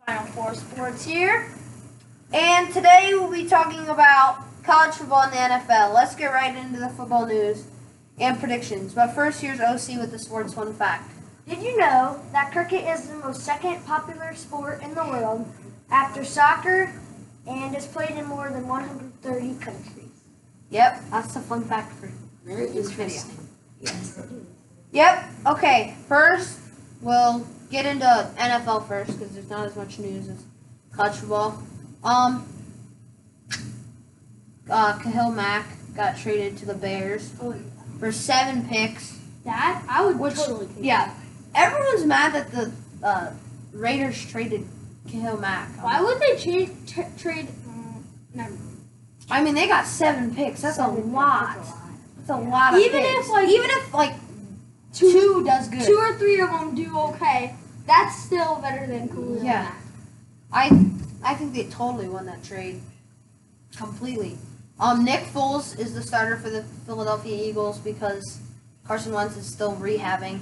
Final Four Sports here, and today we'll be talking about college football and the NFL. Let's get right into the football news and predictions. But first, here's OC with the sports fun fact. Did you know that cricket is the most second popular sport in the world after soccer and is played in more than 130 countries? Yep, that's a fun fact for Very this video. interesting. Yes, it is. Yep, okay, first we'll get into NFL first because there's not as much news as college football. Khalil Mack got traded to the Bears for 7 picks. That I would Which, totally take. yeah, everyone's mad that the Raiders traded Khalil Mack. Why would they trade? Never. I mean, they got 7 picks. That's a 7 picks, lot. that's a lot. That's a lot of Even picks. if, even if two does good. 2 or 3 of them do okay, that's still better than Khalil Yeah. Mack. I think they totally won that trade completely. Nick Foles is the starter for the Philadelphia Eagles because Carson Wentz is still rehabbing.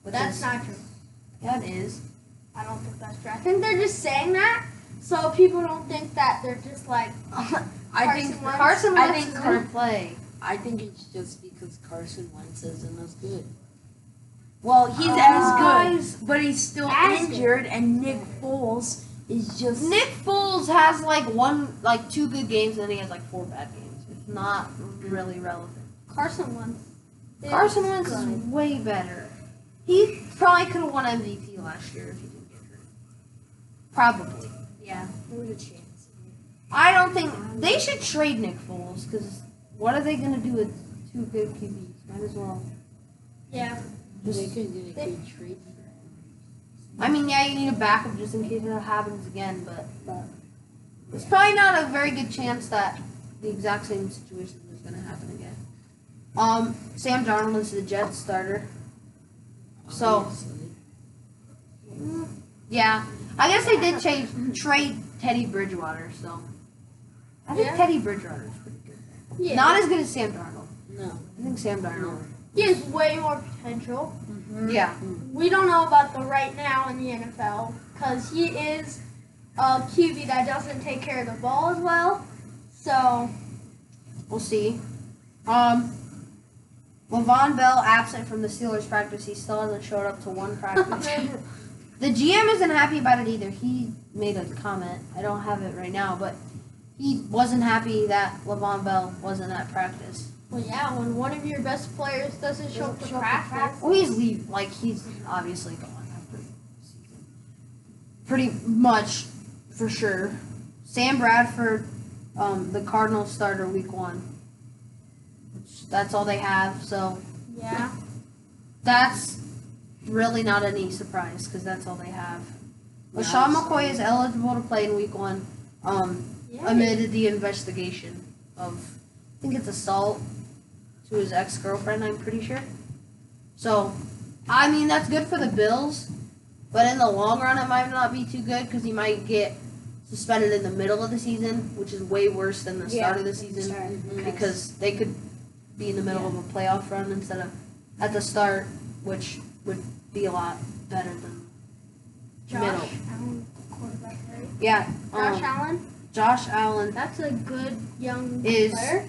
That's not true. Yeah, it is. I don't think that's true. I think they're just saying that so people don't think that they're just like Carson Wentz is going to play. I think it's just because Carson Wentz isn't as good. Well, He's as good, but he's still As good. injured, and Nick Foles is just. Nick Foles has 2 good games, and then he has 4 bad games. It's not really relevant. Carson Wentz. Carson Wentz is good. way better. He probably could have won MVP last year if he didn't get hurt. Probably. Yeah, there was a chance. I don't think they should trade Nick Foles because what are they gonna do with 2 good QBs? Might as well. Yeah. They could get a good trade for him. I mean, yeah, you need a backup just in case that happens again, but it's probably not a very good chance that the exact same situation is gonna happen again. Sam Darnold is the Jets starter. So, Obviously. yeah, I guess they did trade Teddy Bridgewater, so I think Yeah. Teddy Bridgewater is pretty good. Yeah. Not as good as Sam Darnold. No. I think Sam Darnold. He has way more potential. Yeah. We don't know about the right now in the NFL because he is a QB that doesn't take care of the ball as well. So, We'll see. Levon Bell absent from the Steelers practice. He still hasn't showed up to one practice. The GM isn't happy about it either. He made a comment. I don't have it right now, but he wasn't happy that Levon Bell wasn't at practice. well, yeah, when one of your best players doesn't show up to practice. Well, he's he's obviously gone after the season. Pretty much, for sure. Sam Bradford, the Cardinals starter week 1. That's all they have, so Yeah. that's really not any surprise because that's all they have. Yeah, LaShawn so- McCoy is eligible to play in week 1 Yeah. amid the investigation of, I think it's assault to his ex-girlfriend, I'm pretty sure. So, I mean, that's good for the Bills, but in the long run it might not be too good because he might get suspended in the middle of the season, which is way worse than the start of the season because they could be in the middle of a playoff run instead of at the start, which would be a lot better than Josh middle. Allen, quarterback, right? Yeah, Josh Allen. Josh Allen That's a good young is, player.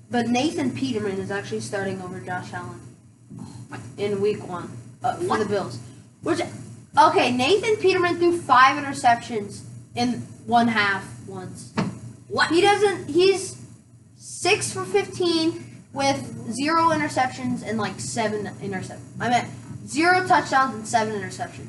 but Nathan Peterman is actually starting over Josh Allen in week 1 for the Bills. Which, okay, Nathan Peterman threw 5 interceptions in 1 half once. What? He's 6 for 15 with 0 interceptions and 7 interceptions. I meant 0 touchdowns and 7 interceptions.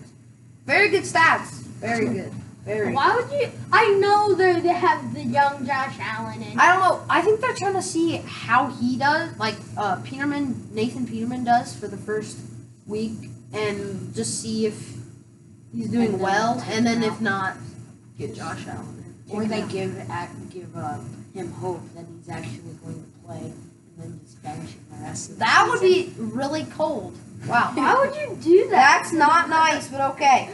Very good stats. Very good. Very. Why would you? I know they have the young Josh Allen in. I don't know. I think they're trying to see how he does, Nathan Peterman does for the first week, and just see if he's doing And then well, take and then him if out. not, get Josh Allen in. Or Take they him out. give him hope that he's actually going to play, and then just bench him the rest of the That would season. be really cold. Wow. Why would you do that? That's not nice, but okay.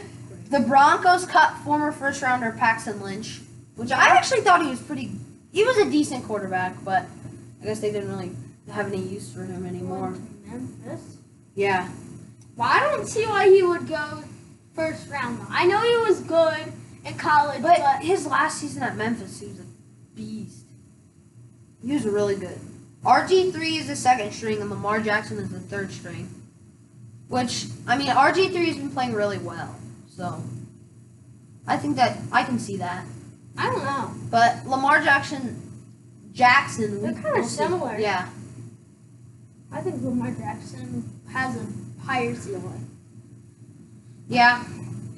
The Broncos cut former first rounder Paxton Lynch, which I actually thought he was a decent quarterback, but I guess they didn't really have any use for him anymore. Memphis. Yeah. Well, I don't see why he would go first round. I know he was good in college, But but his last season at Memphis, he was a beast. He was really good. RG3 is the second string, and Lamar Jackson is the third string. Which, I mean, RG3 has been playing really well. So, I think that I can see that. I don't know. But Lamar Jackson, They're kinda we'll see. similar. Yeah. I think Lamar Jackson has a higher ceiling. Yeah.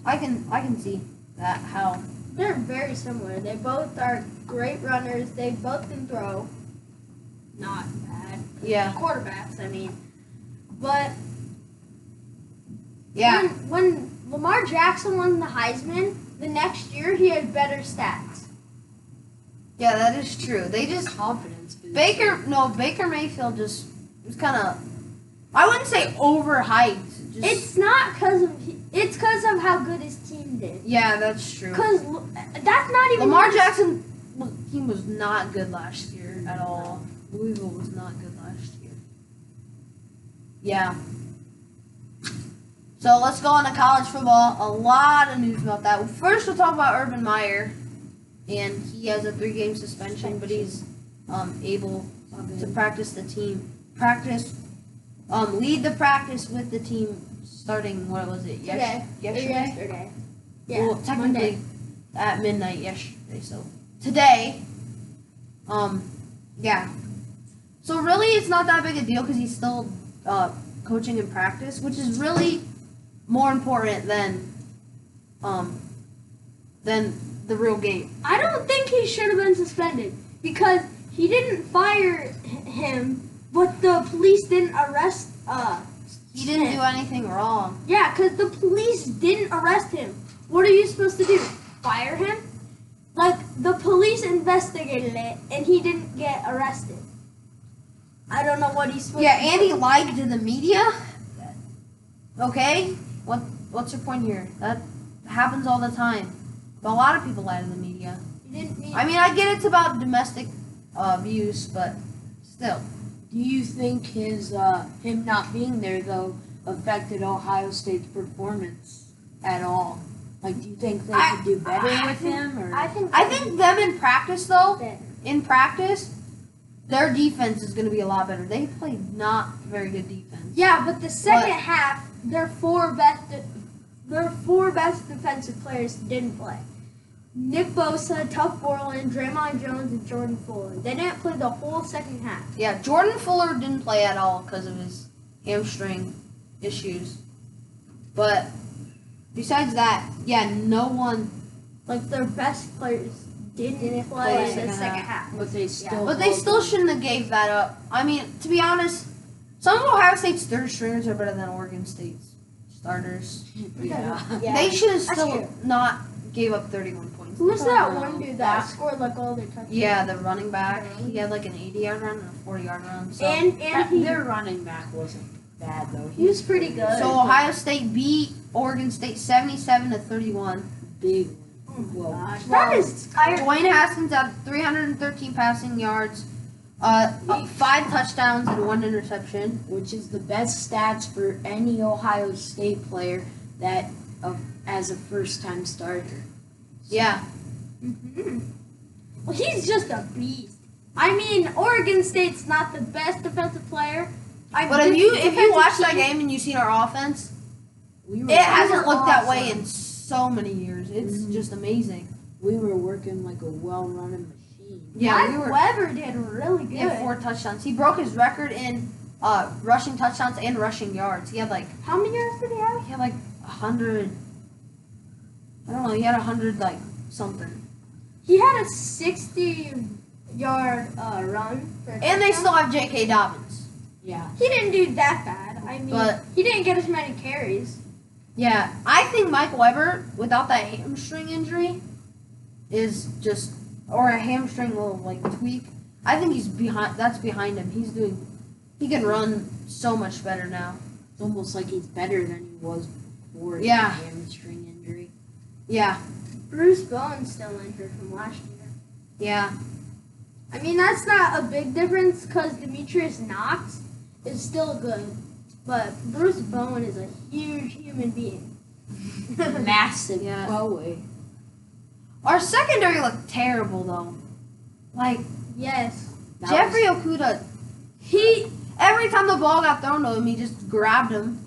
I can see that, how. They're very similar. They both are great runners. They both can throw. Not bad. Yeah. Quarterbacks, I mean. But Yeah. when Lamar Jackson won the Heisman, the next year he had better stats. Yeah, that is true. They just Confidence boost. Baker Mayfield just was kind of, I wouldn't say overhyped. Just, It's not it's because of how good his team did. yeah, that's true. Because that's not even Lamar Jackson, he was not good last year at all. Louisville was not good last year. Yeah. So let's go on to college football. A lot of news about that. First, we'll talk about Urban Meyer, and he has a 3-game suspension, but he's able to practice the team. Lead the practice with the team starting. What was it? Yesterday. Yeah. Well, technically Monday. at midnight yesterday. So today, yeah. So really, it's not that big a deal because he's still coaching in practice, which is really more important than the real game. I don't think he should have been suspended because he didn't fire him, but the police didn't arrest. He didn't do anything wrong. Yeah, because the police didn't arrest him. What are you supposed to do? Fire him? Like, the police investigated it, and he didn't get arrested. I don't know what he's supposed Yeah, to do. and he lied to the media. Okay, what's your point here? That happens all the time. But a lot of people lie to the media. He didn't mean I mean, I get it's about domestic abuse, but still. Do you think him not being there though affected Ohio State's performance at all? Like, do you think they could do better with him? Or I think them in practice, though, that in practice, their defense is going to be a lot better. They played not very good defense. yeah, but the second half, their four best defensive players didn't play. Nick Bosa, Tuck Borland, Draymond Jones, and Jordan Fuller. They didn't play the whole second half. Yeah, Jordan Fuller didn't play at all because of his hamstring issues. But besides that, yeah, no one. Like, their best players didn't play in the second half. but they still But they still shouldn't have gave that up. I mean, to be honest, some of Ohio State's third stringers are better than Oregon State's starters. yeah. They should have That's still true. not gave up 31 points. Who was that Oh, one dude that- that scored like all their touchdowns? Yeah, the running back. He had like an 80-yard run and a 40-yard run. So, And Their running back wasn't bad though. he was pretty good. so Ohio State beat Oregon State 77-31. Big. Oh my Whoa. gosh, that is Dwayne Haskins had 313 passing yards, 5 touchdowns and 1 interception. Which is the best stats for any Ohio State player that as a first-time starter. Yeah, Well, he's just a beast. I mean, Oregon State's not the best defensive player. but if you watch that game and you seen our offense, We were it hasn't looked that way awesome. in so many years. It's just amazing. we were working like a well-running machine. Yeah, we Mike were. Weber did really good. He had 4 touchdowns. He broke his record in rushing touchdowns and rushing yards. He had like How many yards did he have? 100. I don't know. He had 100 like something. He had a 60-yard run. For a And they touchdown. still have J.K. Dobbins. Yeah. He didn't do that bad. I mean, But- he didn't get as many carries. Yeah, I think Mike Weber, without that hamstring injury, is just or a hamstring little like tweak. I think he's behind. That's behind him. He can run so much better now. It's almost like he's better than he was before his Yeah. hamstring injury. Yeah, Bruce Bowen's still injured from last year. yeah, I mean, that's not a big difference because Demetrius Knox is still good. But Bruce Bowen is a huge human being. Massive Yeah. Bowie. Our secondary looked terrible though. Like Yes. That Jeffrey Okuda, He every time the ball got thrown to him, he just grabbed him.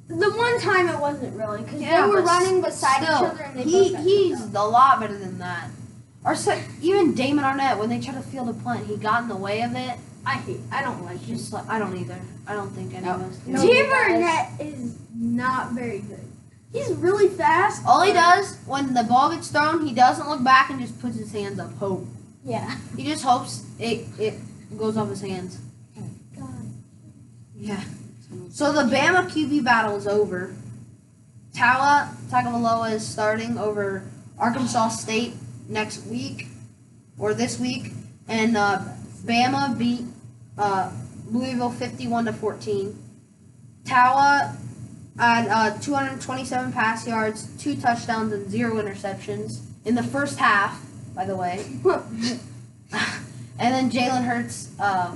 the one time it wasn't really because Yeah, they were but running beside still, each other and they both got he's tripped a lot better than that. Even Damon Arnett, when they tried to field a punt, he got in the way of it. up. I don't like him. Just like I don't either. I don't think any of us do. No. Jim Arnett is not very good. He's really fast. All he does when the ball gets thrown, he doesn't look back and just puts his hands up. Hope. Yeah. He just hopes it goes off his hands. God. Yeah. So the Bama QB battle is over. Tua Tagovailoa is starting over Arkansas State next week or this week, and Bama beat Louisville 51-14. Tua had 227 pass yards, 2 touchdowns, and 0 interceptions in the first half. By the way. And then Jalen Hurts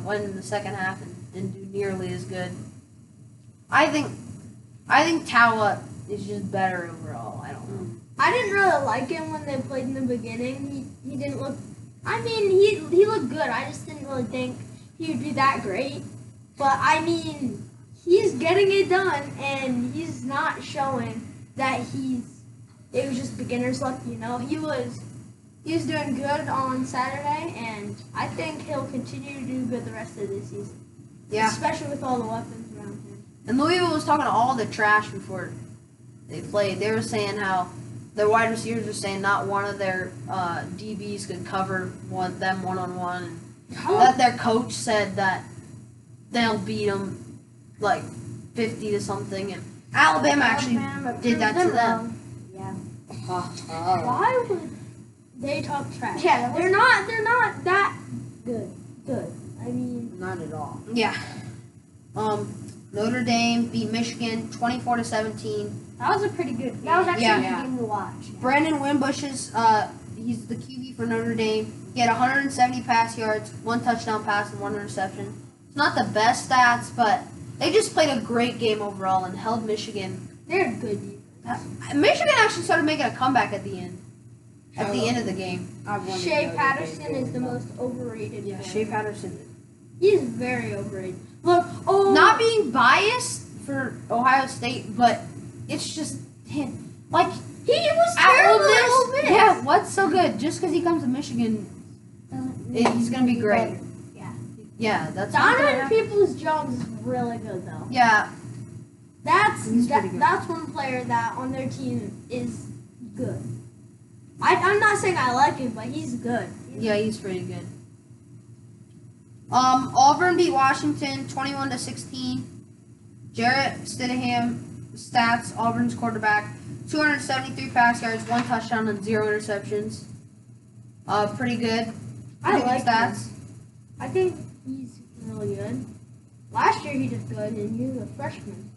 went in the second half and didn't do nearly as good. I think Tua is just better overall. I don't know. I didn't really like him when they played in the beginning. He didn't look. I mean, he looked good. I just didn't really think he would be that great. But I mean, he's getting it done, and he's not showing that it was just beginner's luck. You know, he was doing good on Saturday, and I think he'll continue to do good the rest of the season. Yeah. Especially with all the weapons around him. And Louisville was talking to all the trash before they played. They were saying how their wide receivers were saying not one of their DBs could cover them one-on-one. That their coach said that they'll beat them like 50 to something. And Alabama actually did that to them. Yeah. Oh. Why would they talk trash? Yeah, they're not that good. I mean, Not at all. Yeah. Notre Dame beat Michigan 24-17. that was a pretty good game. That was actually Yeah. a good game to watch. Brandon Wimbush is he's the QB for Notre Dame. He had 170 pass yards, 1 touchdown pass, and 1 interception. It's not the best stats, but they just played a great game overall and held Michigan. They're good. Michigan actually started making a comeback at the end. At the end of the game. Shea Patterson is the most overrated. Yeah, player. Shea Patterson. He's very overrated. Look, Not being biased for Ohio State, but it's just him. Like he was at terrible Ole at Miss. Ole Miss. Yeah, what's so good? Just because he comes to Michigan, he's gonna be great. Yeah. Yeah, that's not gonna Donovan happen. Peoples-Jones is really good though. Yeah, He's pretty good. That's one player that on their team is good. I'm not saying I like him, but he's good. yeah, he's pretty good. Auburn beat Washington 21-16. Jarrett Stidham stats, Auburn's quarterback, 273 pass yards, 1 touchdown, and 0 interceptions. Pretty good. I Pretty good like stats. him. I think he's really good. Last year he did good, and he was a freshman.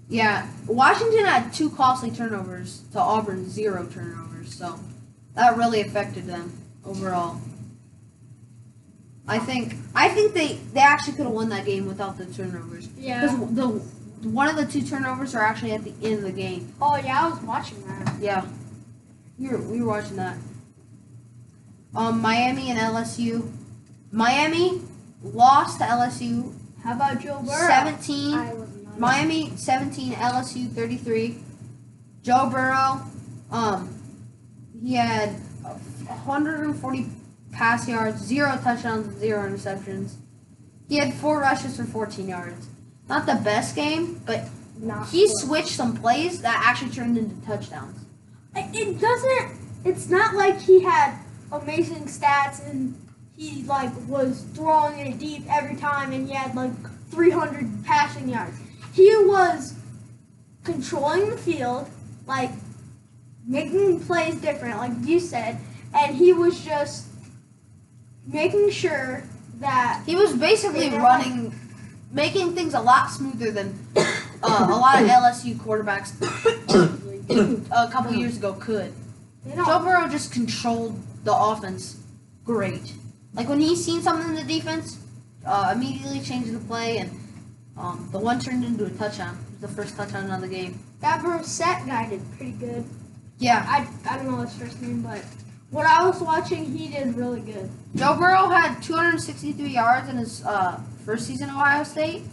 Yeah, Washington had 2 costly turnovers to Auburn's 0 turnovers, so that really affected them overall. I think they actually could have won that game without the turnovers. Yeah. Because one of the 2 turnovers are actually at the end of the game. Oh yeah, I was watching that. Yeah, we were watching that. Miami and LSU. Miami lost to LSU How about Joe Burrow? 17. I was not. Miami 17, LSU 33. Joe Burrow, he had 140 pass yards, 0 touchdowns, and 0 interceptions. He had 4 rushes for 14 yards. Not the best game, but Not he good. switched some plays that actually turned into touchdowns. It doesn't. It's not like he had amazing stats and he was throwing it deep every time and he had 300 passing yards. He was controlling the field, making plays different, like you said, and he was just making sure that He was basically Yeah. running, making things a lot smoother than a lot of LSU quarterbacks a couple years ago could. they Joe don't. Burrow just controlled the offense great. Like when he's seen something in the defense, immediately changed the play, and the one turned into a touchdown. It was the first touchdown of the game. That Brissett guy did pretty good. Yeah, I don't know his first name, but What I was watching, he did really good. Joe Burrow had 263 yards in his first season at Ohio State,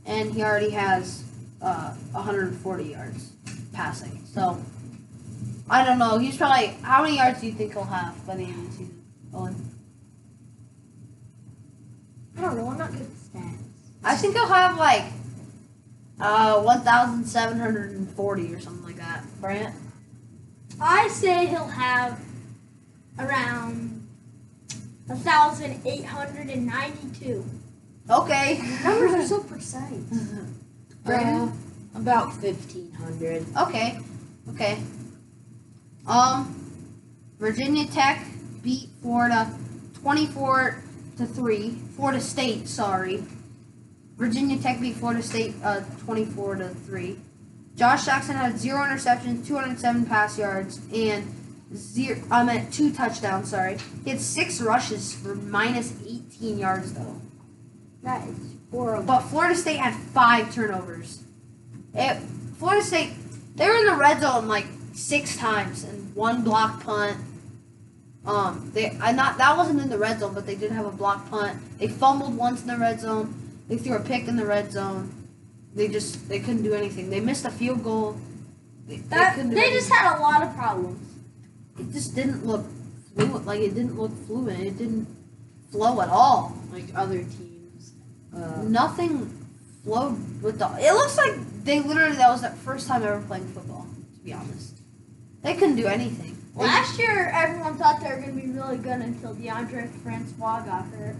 and he already has 140 yards passing. So, I don't know. He's probably... How many yards do you think he'll have by the end of the season, Owen? I don't know. I'm not good at stats. I think he'll have, like, 1,740 or something like that. Brant? I say he'll have around 1,892. Okay. Numbers are so precise. Brandon? About 1,500. Okay. Okay. Virginia Tech beat Florida 24-3. Florida State, sorry. Virginia Tech beat Florida State 24-3. Josh Jackson had 0 interceptions, 207 pass yards, and 2 touchdowns, sorry. He had 6 rushes for minus 18 yards though. That is horrible. But Florida State had 5 turnovers. Florida State, they were in the red zone like 6 times and 1 block punt. That wasn't in the red zone, but they did have a block punt. They fumbled once in the red zone. They threw a pick in the red zone. They couldn't do anything. They missed a field goal. They Just had a lot of problems. It just didn't look fluent. Like it didn't look fluent. It didn't flow at all. Like other teams. Nothing flowed with the. It looks like that was their first time ever playing football. To be honest, they couldn't do anything. Last year, everyone thought they were going to be really good until DeAndre Francois got hurt.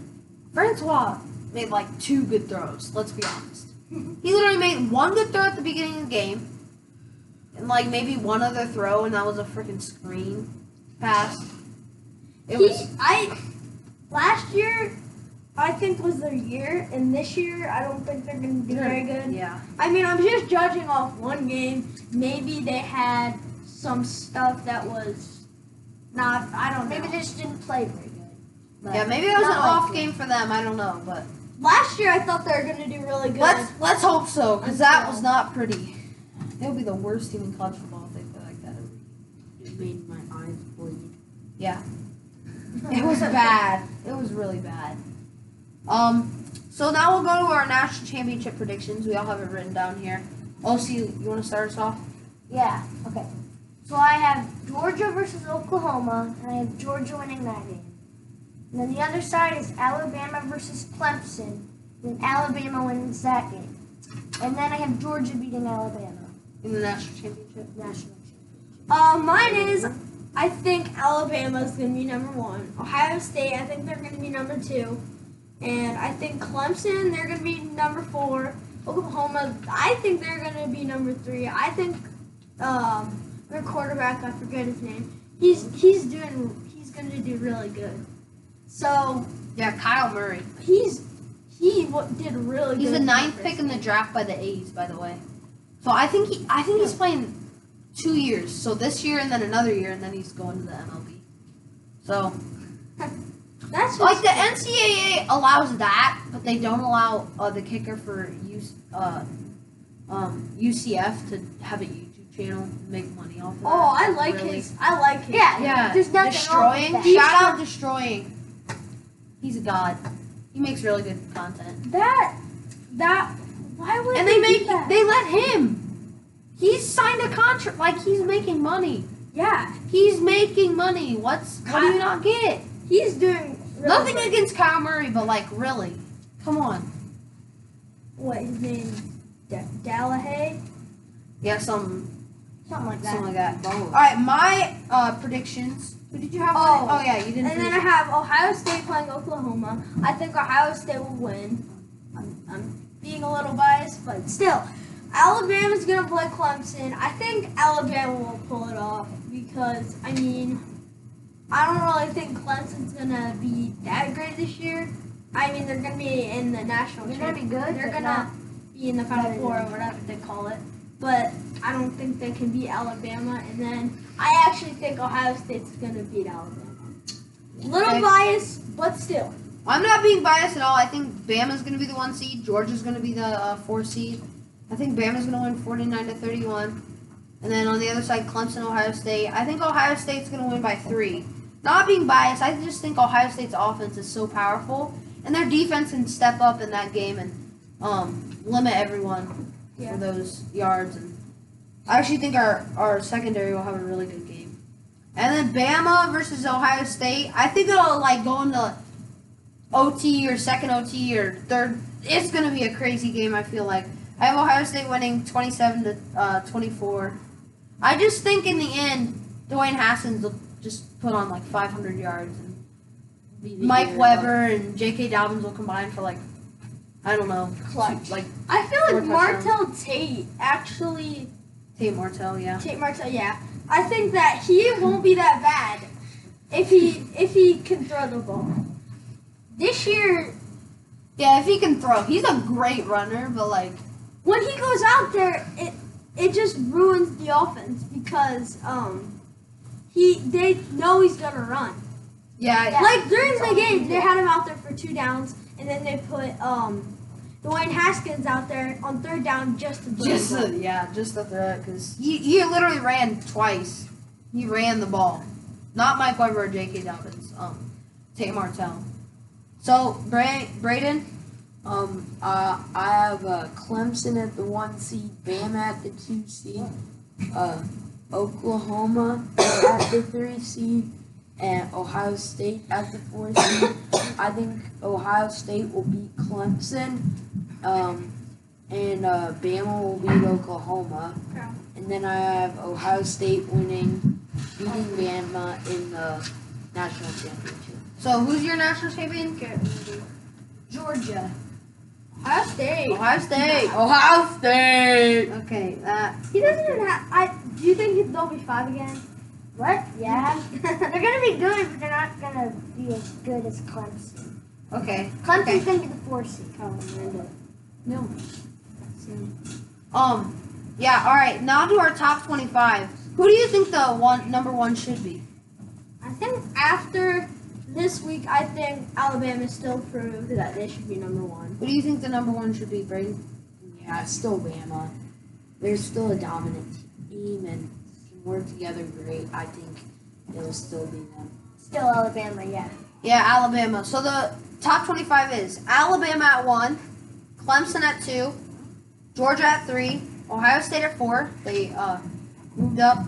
Francois made like 2 good throws. Let's be honest. He literally made 1 good throw at the beginning of the game, and like maybe 1 other throw, and that was a freaking screen pass. Last year, I think was their year, and this year, I don't think they're going to do very good. Yeah. I mean, I'm just judging off 1 game. Maybe they had some stuff that was not. I don't know. Maybe they just didn't play very good. But Yeah, maybe that was an not like off it. game for them. I don't know, but Last year, I thought they were going to do really good. let's hope so, because that was not pretty. It would be the worst team in college football if they play like that. It made my eyes bleed. Yeah. It was bad. It was really bad. So now we'll go to our national championship predictions. We all have it written down here. OC, you want to start us off? Yeah. Okay. So I have Georgia versus Oklahoma, and I have Georgia winning that game. And then the other side is Alabama versus Clemson, and Alabama wins that game. And then I have Georgia beating Alabama, In the national championship? national championship. Mine is, I think Alabama's going to be number 1. Ohio State, I think they're going to be number 2. And I think Clemson, they're going to be number 4. Oklahoma, I think they're going to be number 3. I think their quarterback, I forget his name, he's going to do really good. So Yeah, Kyle Murray. he did really good. He's the in 9th first pick in the game. draft by the A's, by the way. So I think he's playing 2 years. So this year and then another year, and then he's going to the MLB. So That's like just- the NCAA allows that, but they don't allow the kicker for UCF to have a YouTube channel and make money off of that. Oh, I like Really. his. Yeah, There's nothing wrong destroying. with that. Shout out destroying. He's a god. He makes really good content. That why would And do they that? let him. He's signed a contract. Like he's making money. Yeah, He's making money. What do you not get? he's doing really Nothing good. against Kyle Murray, but like really, come on. What his name? Dallahay. Yeah, something Something like that. like that. All right, my predictions. Who did you have? Oh. Yeah, you didn't. And then I have Ohio State playing Oklahoma. I think Ohio State will win. I'm being a little biased, but still, Alabama's gonna play Clemson. I think Alabama will pull it off because I mean, I don't really think Clemson's gonna be that great this year. I mean, they're gonna be in the national. They're gonna be good, They're but gonna be in the Final better Four or than- whatever they call it. But I don't think they can beat Alabama. And then I actually think Ohio State's gonna beat Alabama. Little Okay. biased, but still. I'm not being biased at all. I think Bama's going to be the 1 seed. Georgia's going to be the 4 seed. I think Bama's going to win 49-31. And then on the other side, Clemson, Ohio State. I think Ohio State's going to win by 3. not being biased, I just think Ohio State's offense is so powerful, and their defense can step up in that game and limit everyone Yeah. for those yards. And I actually think our secondary will have a really good game. And then Bama versus Ohio State, I think it'll like go into OT or second OT or third. It's gonna be a crazy game. I feel like I have Ohio State winning 27-24. I just think in the end, Dwayne Haskins will just put on like 500 yards, and Be the Mike hero. Weber and J.K. Dobbins will combine for like, I don't know, Clutch. like I feel like 4 touchdowns. Martell Tate actually. Tate Martell, yeah. Tate Martell, yeah. I think that he won't be that bad if he can throw the ball. This year, Yeah, if he can throw, he's a great runner, but like, when he goes out there, it just ruins the offense because they know he's gonna run. yeah, Like during the game, they had him out there for 2 downs, and then they put Dwayne Haskins out there on 3rd down just to throw just the ball. just to throw it, because he literally ran twice. He ran the ball, not Mike Weber or J.K. Dobbins. Tate Martell. So Braden, I have Clemson at the 1 seed, Bama at the 2 seed, Oklahoma at the 3 seed, and Ohio State at the 4 seed. I think Ohio State will beat Clemson, and Bama will beat Oklahoma. Yeah. And then I have Ohio State beating Bama in the national championship. so who's your national champion? Georgia. Ohio State. Ohio State. Ohio State! Okay, that. He doesn't even have. Do you think they'll be 5 again? What? Yeah. They're gonna be good, but they're not gonna be as good as Clemson. Okay. Clemson's gonna be the 4 seed. No. Yeah. All right. Now to our top 25. Who do you think the number one should be? I think after this week, I think Alabama still proved that they should be number 1. Who do you think the number one should be, Braden? Yeah, it's still Bama. They're still a dominant team and can work together great. I think it'll still be them. Still Alabama, yeah. Yeah, Alabama. So the top 25 is Alabama at 1, Clemson at 2, Georgia at 3, Ohio State at 4. They moved up.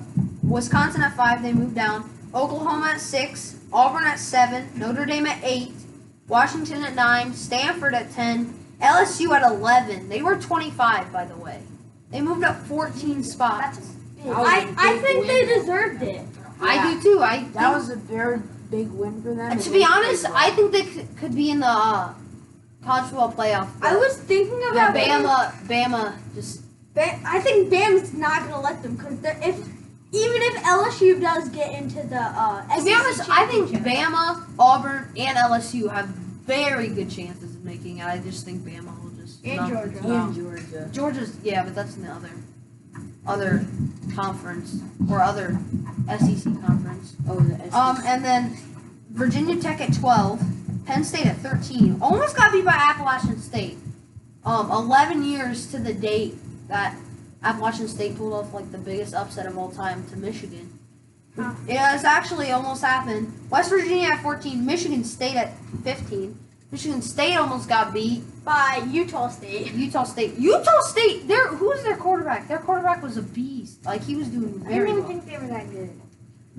Wisconsin at 5. They moved down. Oklahoma at 6, Auburn at 7, Notre Dame at 8, Washington at 9, Stanford at 10, LSU at 11. They were 25, by the way. They moved up 14 spots. That's big. That was a I big think they win. deserved it. I do too. That was a very big win for them. to be honest, I think they could be in the college football playoff. I was thinking Yeah, about Bama just. I think Bama's not gonna let them because even if LSU does get into the To be SEC honest, I think championship, Bama, Auburn, and LSU have very good chances of making it. I just think Bama will just. And knock Georgia. them out. And Georgia. Georgia's, yeah, but that's in the other conference or other SEC conference. Oh, the SEC. And then Virginia Tech at 12, Penn State at 13. Almost got beat by Appalachian State. 11 years to the date that Appalachian State pulled off like the biggest upset of all time to Michigan. Huh. Yeah, it's actually almost happened. West Virginia at 14, Michigan State at 15. Michigan State almost got beat. by Utah State. Utah State, who's their quarterback? Their quarterback was a beast. Like he was doing I very didn't even well. think they were that good.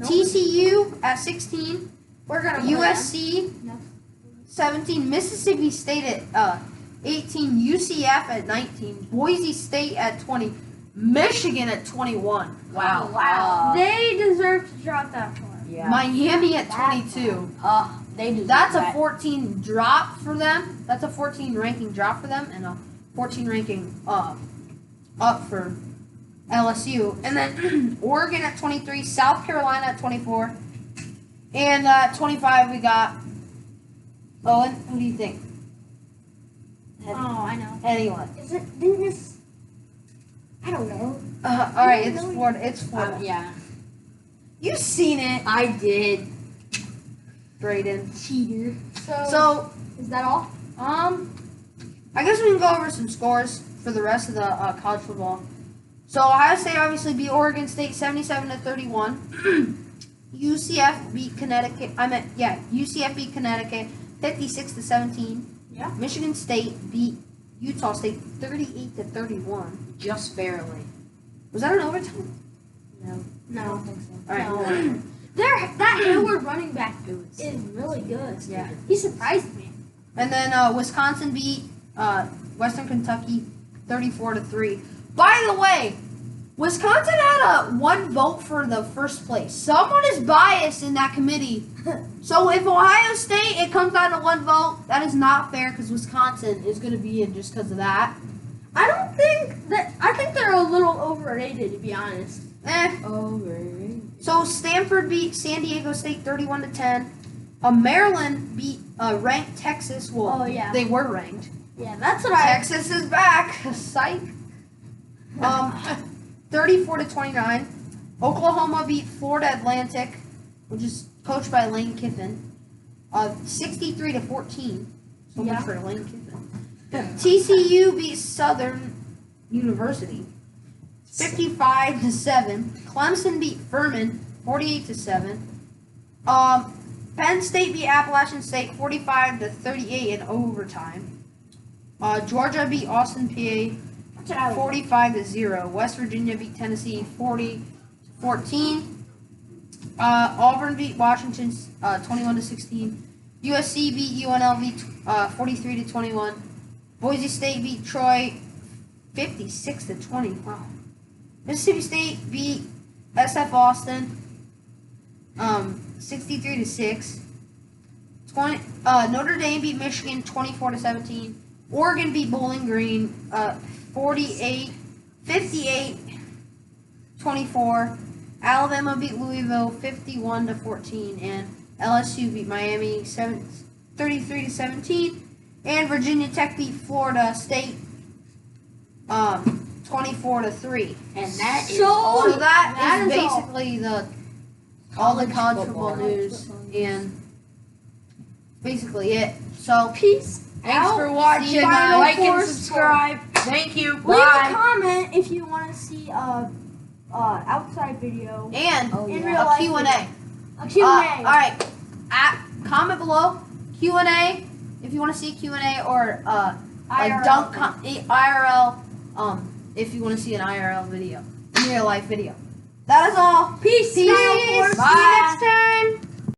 TCU at 16, We're gonna play them. USC No. 17, Mississippi State at 18, UCF at 19, Boise State at 20, Michigan at 21. Wow. Wow. They deserve to drop that far. Yeah. Miami at That's 22. They deserve That's a that. 14 drop for them. That's a 14 ranking drop for them, and a 14 ranking up for LSU. And then Oregon at 23, South Carolina at 24, and at 25 we got Owen. Who do you think? Oh, I know. Didn't this? I don't know. All right, it's Florida. It's Florida. Yeah. You've seen it, I did. Braden. Cheater. So, Is that all? I guess we can go over some scores for the rest of the college football. So Ohio State obviously beat Oregon State 77-31. UCF beat Connecticut. UCF beat Connecticut 56-17. Yeah. Michigan State beat Utah State 38-31. Just barely. Was that an overtime? No. I No. don't think so. All right. No. That Howard running back It was. is really good. Yeah. He surprised me. And then Wisconsin beat Western Kentucky 34-3. By the way, Wisconsin had one vote for the first place. Someone is biased in that committee. So if Ohio State, it comes down to one vote, that is not fair because Wisconsin is going to be in just because of that. I think they're a little overrated, to be honest. Overrated. So Stanford beat San Diego State 31-10. Maryland beat ranked Texas. Well, Oh, yeah. they were ranked. Yeah, that's what Texas is back. Psych. 34-29. Oklahoma beat Florida Atlantic, which is coached by Lane Kiffin. 63-14. So Yeah. much for Lane Kiffin. TCU beat Southern University 55-7. Clemson beat Furman 48-7. Penn State beat Appalachian State 45-38 in overtime. Georgia beat Austin, PA 45-0. West Virginia beat Tennessee 40-14. Auburn beat Washington 21-16. USC beat UNLV 43-21. Boise State beat Troy 56-20. Wow. Mississippi State beat SF Austin 63-6. Notre Dame beat Michigan 24-17. Oregon beat Bowling Green 58-24. Alabama beat Louisville 51-14, and LSU beat Miami 33-17. And Virginia Tech beat Florida State 24-3. And that is So- all. So that that is is all. basically all the college football. football news, and basically it. So Peace. thanks out. for watching. See you final Like and four subscribe. Thank you. Leave Bye. a comment if you want to see outside video. And Oh, in yeah. real a life Q&A. video. A Q&A. All right. Comment below Q&A if you want to see a Q&A or a IRL. IRL if you want to see an IRL video, real life video. That is all. Peace. Peace. Final four. Bye. See you next time.